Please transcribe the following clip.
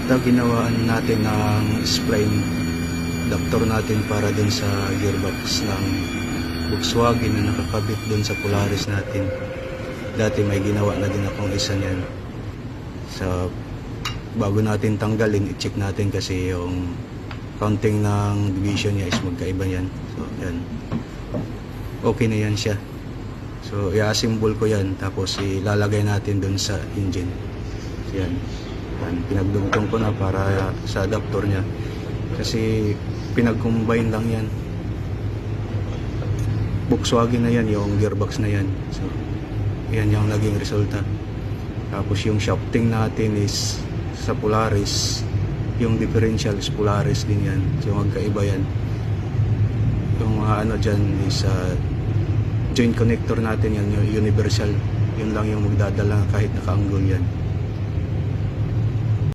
Ito ginawaan natin ng spline adapter natin para dun sa gearbox ng Volkswagen na nakakabit dun sa Polaris natin. Dati may ginawa na din akong isa niyan. So bago natin tanggalin, i-check natin kasi yung counting ng division niya is magkaiba yan. So yan, okay na yan siya. So i-assemble ko yan, tapos ilalagay natin dun sa engine. So, yan, pinagdugtong ko na para sa adapter niya kasi pinag-combine lang yan. Volkswagen na yan, yung gearbox na yan. So yan yung naging resulta. Tapos yung shafting natin is sa Polaris, yung differential is Polaris din yan. So magkaiba yan. Yung mga ano dyan is joint connector natin yan, yung universal. Yun lang yung magdadala kahit naka-angle yan.